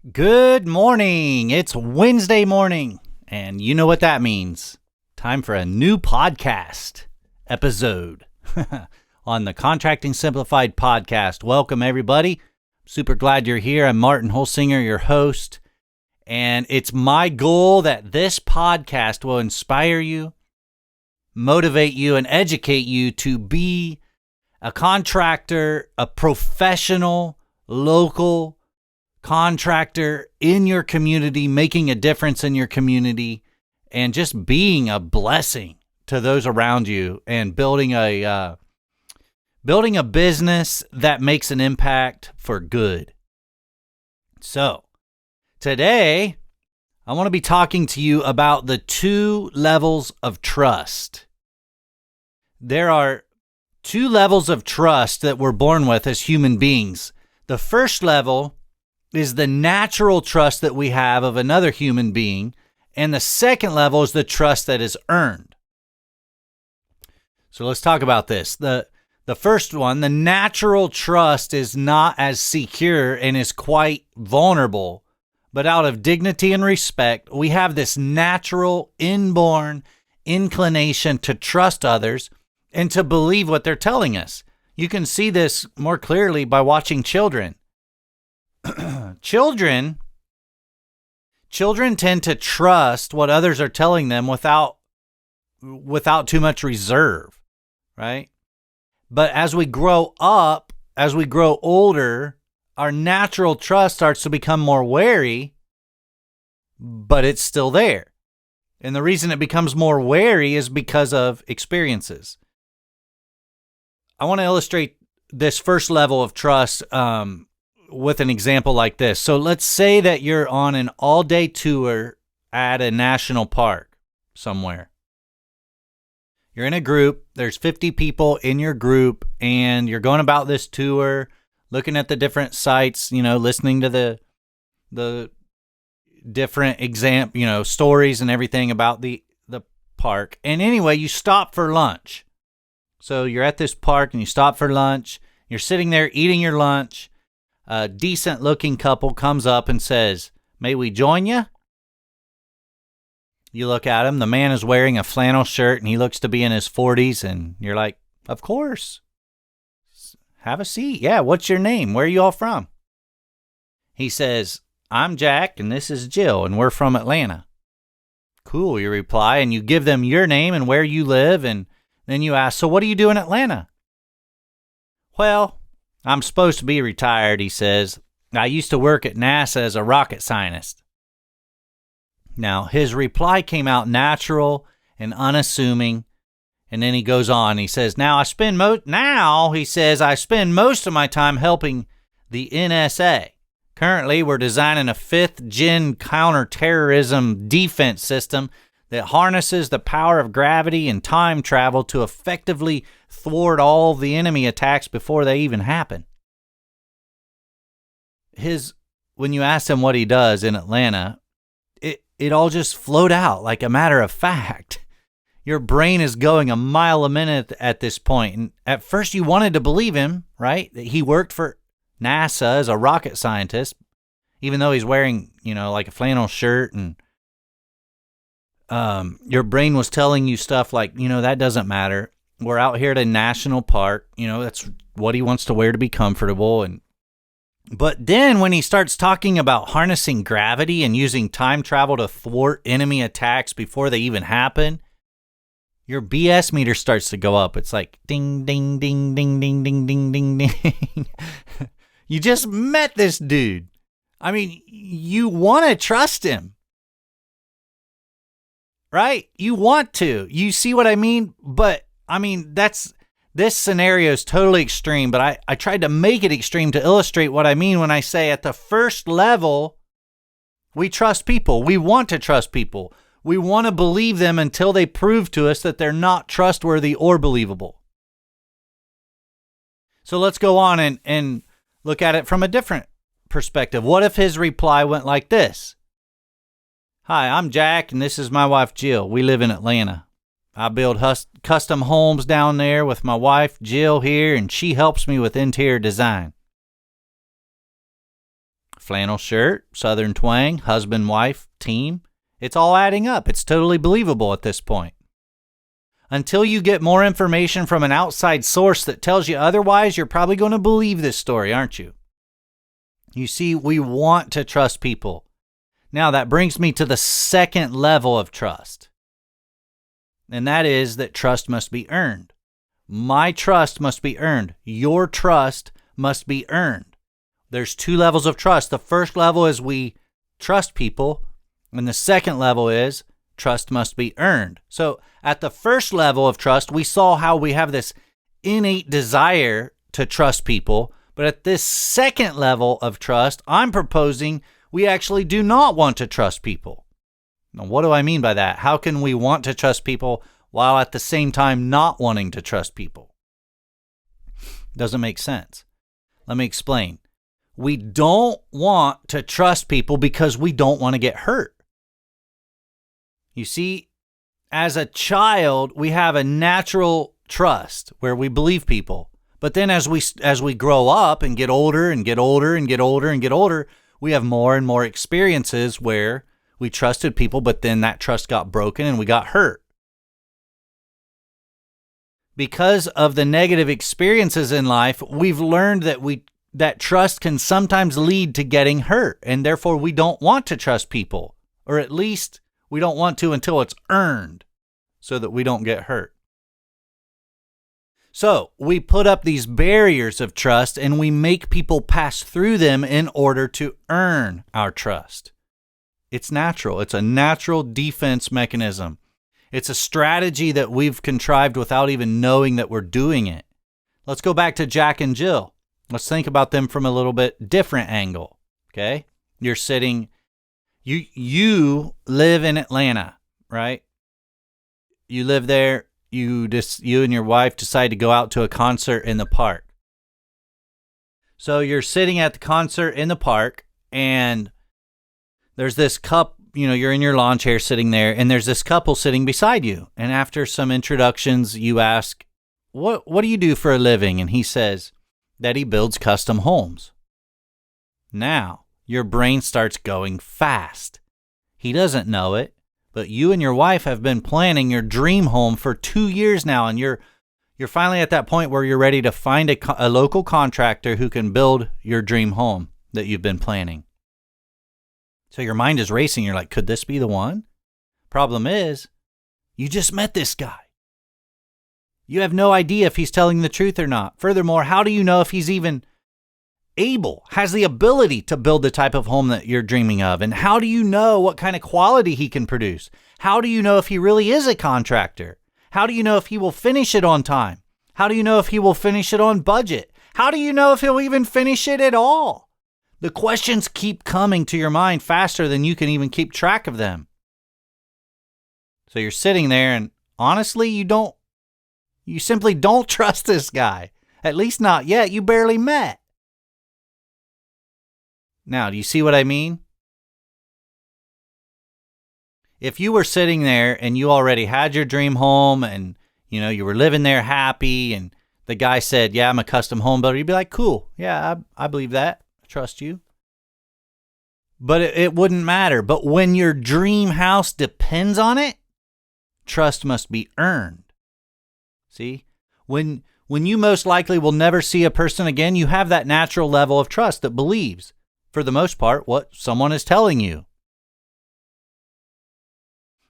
Good morning. It's Wednesday morning, and you know what that means. Time for a new podcast episode on the Contracting Simplified podcast. Welcome, everybody. Super glad you're here. I'm Martin Holsinger, your host, and it's my goal that this podcast will inspire you, motivate you, and educate you to be a contractor, a professional, local contractor in your community, making a difference in your community, and just being a blessing to those around you, and building a business that makes an impact for good. So today I want to be talking to you about the 2 levels of trust. There are 2 levels of trust that we're born with as human beings. The first level is the natural trust that we have of another human being, and the second level is the trust that is earned. So let's talk about this. The first one, the natural trust, is not as secure and is quite vulnerable, but out of dignity and respect, we have this natural, inborn inclination to trust others and to believe what they're telling us. You can see this more clearly by watching children. Children tend to trust what others are telling them without too much reserve, right? But as we grow up, as we grow older, our natural trust starts to become more wary, but it's still there. And the reason it becomes more wary is because of experiences. I want to illustrate this first level of trust with an example like this. So let's say that you're on an all-day tour at a national park somewhere. You're in a group, there's 50 people in your group, and you're going about this tour, looking at the different sites, listening to the different stories and everything about the park. And anyway, you stop for lunch. So you're at this park and you stop for lunch. You're sitting there eating your lunch. A decent-looking couple comes up and says, "May we join you?" You look at him. The man is wearing a flannel shirt, and he looks to be in his 40s, and you're like, "Of course. Have a seat. Yeah, what's your name? Where are you all from?" He says, "I'm Jack, and this is Jill, and we're from Atlanta." "Cool," you reply, and you give them your name and where you live, and then you ask, "So what do you do in Atlanta?" "Well, I'm supposed to be retired," he says. "I used to work at NASA as a rocket scientist." Now, his reply came out natural and unassuming, and then he goes on. He says, I spend most of my time helping the NSA. Currently, we're designing a 5th-gen counterterrorism defense system that harnesses the power of gravity and time travel to effectively thwart all the enemy attacks before they even happen. When you ask him what he does in Atlanta, it all just flowed out like a matter of fact. Your brain is going a mile a minute at this point. And at first you wanted to believe him, right? That he worked for NASA as a rocket scientist, even though he's wearing, like a flannel shirt, and your brain was telling you stuff like, that doesn't matter. We're out here at a national park. That's what he wants to wear to be comfortable. But then when he starts talking about harnessing gravity and using time travel to thwart enemy attacks before they even happen, your BS meter starts to go up. It's like ding, ding, ding, ding, ding, ding, ding, ding, ding. You just met this dude. I mean, you want to trust him. Right? You want to. You see what I mean? But, this scenario is totally extreme, but I tried to make it extreme to illustrate what I mean when I say at the first level, we trust people. We want to trust people. We want to believe them until they prove to us that they're not trustworthy or believable. So let's go on and look at it from a different perspective. What if his reply went like this? "Hi, I'm Jack, and this is my wife, Jill. We live in Atlanta. I build custom homes down there with my wife, Jill, here, and she helps me with interior design." flannel shirt, Southern twang, husband, wife, team. It's all adding up. It's totally believable at this point. Until you get more information from an outside source that tells you otherwise, you're probably going to believe this story, aren't you? You see, we want to trust people. Now, that brings me to the second level of trust. And that is that trust must be earned. My trust must be earned. Your trust must be earned. There's two levels of trust. The first level is we trust people, and the second level is trust must be earned. So at the first level of trust, we saw how we have this innate desire to trust people. But at this second level of trust, I'm proposing we actually do not want to trust people. Now, what do I mean by that? How can we want to trust people while at the same time not wanting to trust people? Doesn't make sense. Let me explain. We don't want to trust people because we don't want to get hurt. You see, as a child, we have a natural trust where we believe people. But then as we grow up and get older and get older and get older and get older, we have more and more experiences where we trusted people, but then that trust got broken and we got hurt. Because of the negative experiences in life, we've learned that trust can sometimes lead to getting hurt, and therefore we don't want to trust people, or at least we don't want to until it's earned so that we don't get hurt. So we put up these barriers of trust and we make people pass through them in order to earn our trust. It's natural. It's a natural defense mechanism. It's a strategy that we've contrived without even knowing that we're doing it. Let's go back to Jack and Jill. Let's think about them from a little bit different angle. Okay? You live in Atlanta, right? You live there. You and your wife decide to go out to a concert in the park. So you're sitting at the concert in the park, and there's this you're in your lawn chair sitting there, and there's this couple sitting beside you. And after some introductions, you ask, what do you do for a living? And he says that he builds custom homes. Now, your brain starts going fast. He doesn't know it. But you and your wife have been planning your dream home for 2 years now, and you're finally at that point where you're ready to find a local contractor who can build your dream home that you've been planning. So your mind is racing. You're like, could this be the one? Problem is, you just met this guy. You have no idea if he's telling the truth or not. Furthermore, how do you know if he's even has the ability to build the type of home that you're dreaming of? And how do you know what kind of quality he can produce? How do you know if he really is a contractor? How do you know if he will finish it on time? How do you know if he will finish it on budget? How do you know if he'll even finish it at all? The questions keep coming to your mind faster than you can even keep track of them. So you're sitting there and honestly, you simply don't trust this guy. At least not yet. You barely met. Now, do you see what I mean? If you were sitting there and you already had your dream home and, you were living there happy and the guy said, yeah, I'm a custom home builder, you'd be like, cool. Yeah, I believe that. I trust you. But it wouldn't matter. But when your dream house depends on it, trust must be earned. See? When you most likely will never see a person again, you have that natural level of trust that believes, for the most part, what someone is telling you.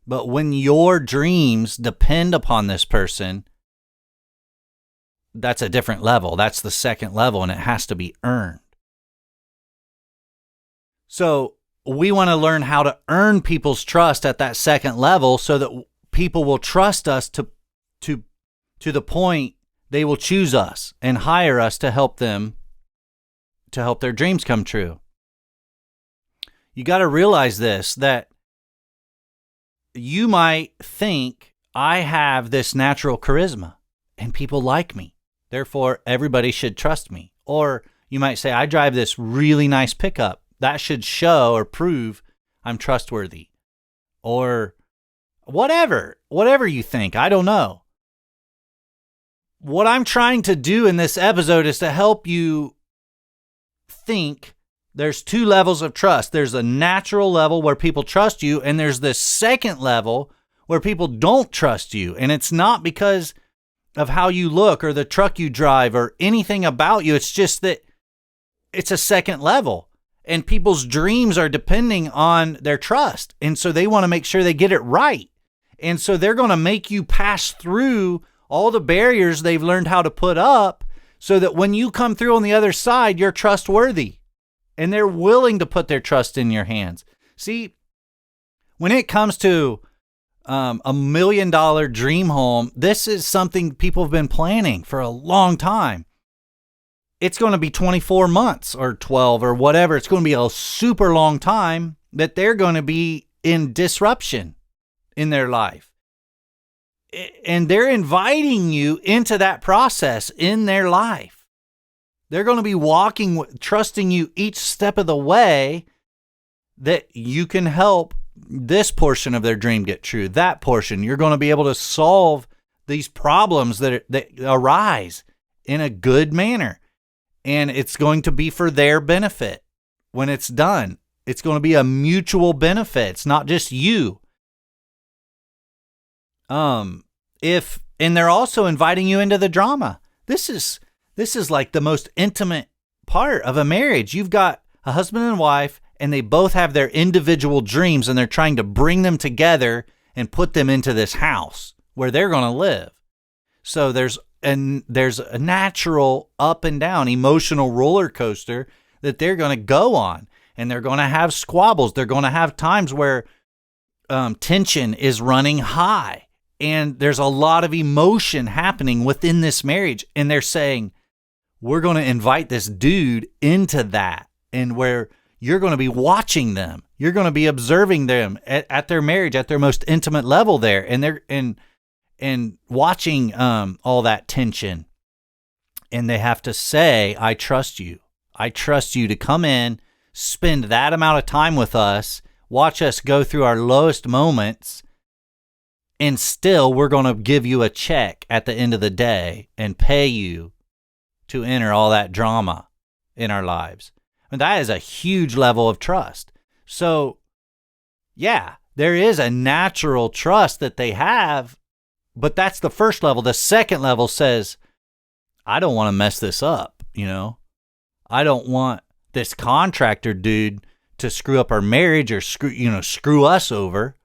But when your dreams depend upon this person, that's a different level. That's the second level, and it has to be earned. So we want to learn how to earn people's trust at that second level so that people will trust us to the point they will choose us and hire us to help them, to help their dreams come true. You got to realize this, that you might think I have this natural charisma and people like me. Therefore, everybody should trust me. Or you might say, I drive this really nice pickup. That should show or prove I'm trustworthy. Or whatever you think. I don't know. What I'm trying to do in this episode is to help you think There's two levels of trust. There's a natural level where people trust you, and there's this second level where people don't trust you. And it's not because of how you look or the truck you drive or anything about you. It's just that it's a second level, and people's dreams are depending on their trust. And so they want to make sure they get it right. And so they're going to make you pass through all the barriers they've learned how to put up so that when you come through on the other side, you're trustworthy. And they're willing to put their trust in your hands. See, when it comes to $1 million dream home, this is something people have been planning for a long time. It's going to be 24 months or 12 or whatever. It's going to be a super long time that they're going to be in disruption in their life. And they're inviting you into that process in their life. They're going to be trusting you each step of the way that you can help this portion of their dream get true. That portion, you're going to be able to solve these problems that arise in a good manner. And it's going to be for their benefit when it's done. It's going to be a mutual benefit. It's not just you. And they're also inviting you into the drama. This is like the most intimate part of a marriage. You've got a husband and wife, and they both have their individual dreams, and they're trying to bring them together and put them into this house where they're going to live. So there's a natural up and down emotional roller coaster that they're going to go on, and they're going to have squabbles. They're going to have times where tension is running high, and there's a lot of emotion happening within this marriage. And they're saying, we're going to invite this dude into that, and where you're going to be watching them. You're going to be observing them at their marriage, at their most intimate level there. And they're and watching all that tension. And they have to say, I trust you. I trust you to come in, spend that amount of time with us, watch us go through our lowest moments, and still we're going to give you a check at the end of the day and pay you to enter all that drama in our lives. And that is a huge level of trust. So, yeah, there is a natural trust that they have, but that's the first level. The second level says, I don't want to mess this up, I don't want this contractor dude to screw up our marriage or screw us over.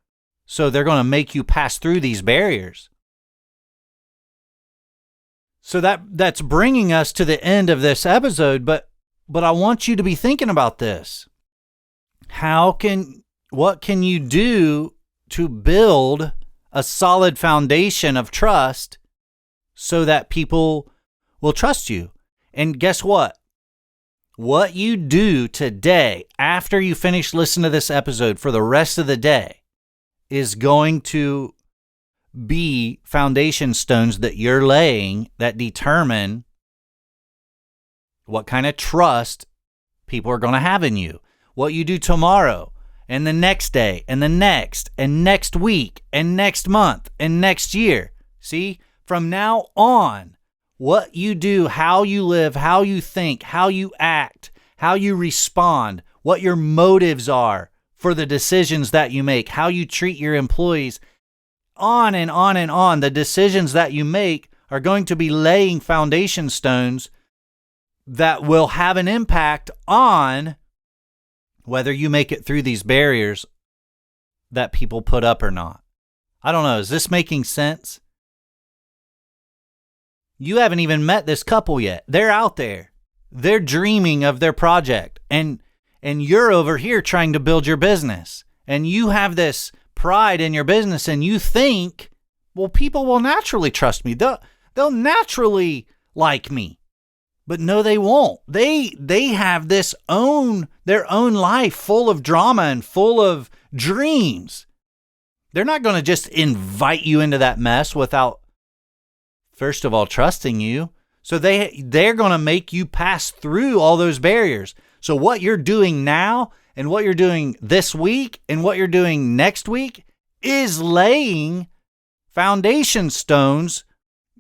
So they're going to make you pass through these barriers. So that's bringing us to the end of this episode, but I want you to be thinking about this. What can you do to build a solid foundation of trust so that people will trust you? And guess what? What you do today after you finish listening to this episode for the rest of the day is going to be foundation stones that you're laying that determine what kind of trust people are going to have in you. What you do tomorrow and the next day and the next and next week and next month and next year. See, from now on, what you do, how you live, how you think, how you act, how you respond, what your motives are for the decisions that you make, how you treat your employees, on and on and on. The decisions that you make are going to be laying foundation stones that will have an impact on whether you make it through these barriers that people put up or not. I don't know. Is this making sense? You haven't even met this couple yet. They're out there. They're dreaming of their project. And you're over here trying to build your business. And you have this pride in your business, and you think, well, people will naturally trust me. They'll naturally like me. But no, they won't. They have their own life full of drama and full of dreams. They're not going to just invite you into that mess without, first of all, trusting you. So they're going to make you pass through all those barriers. So what you're doing now and what you're doing this week and what you're doing next week is laying foundation stones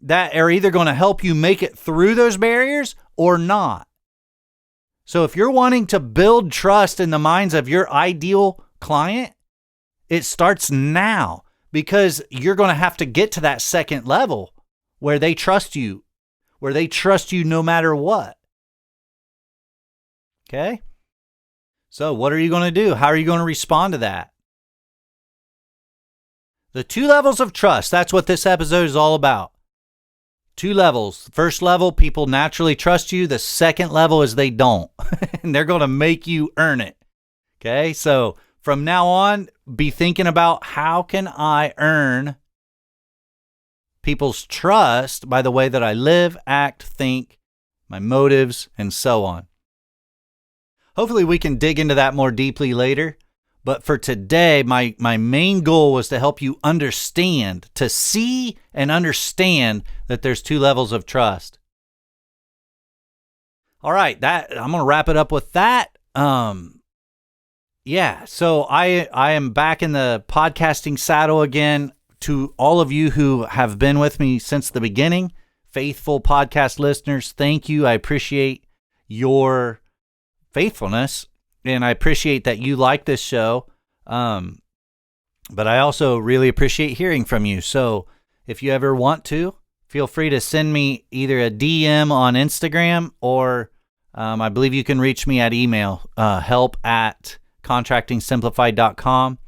that are either going to help you make it through those barriers or not. So if you're wanting to build trust in the minds of your ideal client, it starts now, because you're going to have to get to that second level where they trust you no matter what. Okay? So what are you going to do? How are you going to respond to that? The 2 levels of trust, that's what this episode is all about. 2 levels. First level, people naturally trust you. The second level is they don't. And they're going to make you earn it. Okay? So from now on, be thinking about, how can I earn people's trust by the way that I live, act, think, my motives, and so on. Hopefully we can dig into that more deeply later. But for today, my main goal was to help you understand, to see and understand that there's 2 levels of trust. All right, I'm going to wrap it up with that. So I am back in the podcasting saddle again. To all of you who have been with me since the beginning, faithful podcast listeners, thank you. I appreciate your faithfulness, and I appreciate that you like this show. But I also really appreciate hearing from you. So if you ever want to, feel free to send me either a DM on Instagram, or I believe you can reach me at email, help@contractingsimplified.com.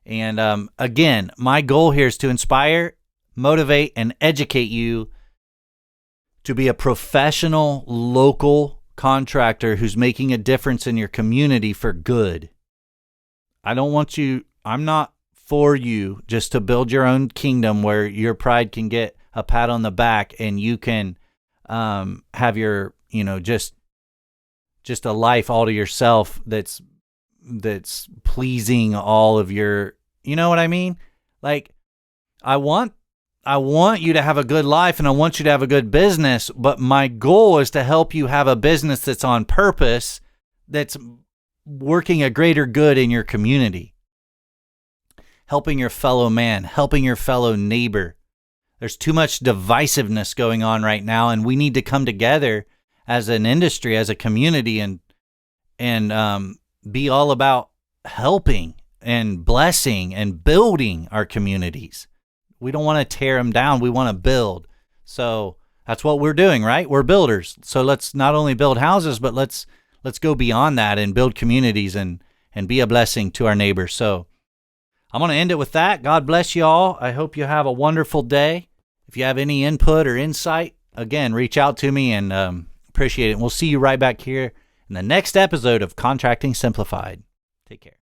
And again, my goal here is to inspire, motivate, and educate you to be a professional local contractor who's making a difference in your community for good. I'm not for you just to build your own kingdom where your pride can get a pat on the back and you can have your, just a life all to yourself that's pleasing all of your, you know what I mean? Like, I want you to have a good life and I want you to have a good business, but my goal is to help you have a business that's on purpose, that's working a greater good in your community. Helping your fellow man, helping your fellow neighbor. There's too much divisiveness going on right now, and we need to come together as an industry, as a community, and be all about helping and blessing and building our communities. We don't want to tear them down. We want to build. So that's what we're doing, right? We're builders. So let's not only build houses, but let's go beyond that and build communities and be a blessing to our neighbors. So I'm going to end it with that. God bless you all. I hope you have a wonderful day. If you have any input or insight, again, reach out to me, and appreciate it. And we'll see you right back here in the next episode of Contracting Simplified. Take care.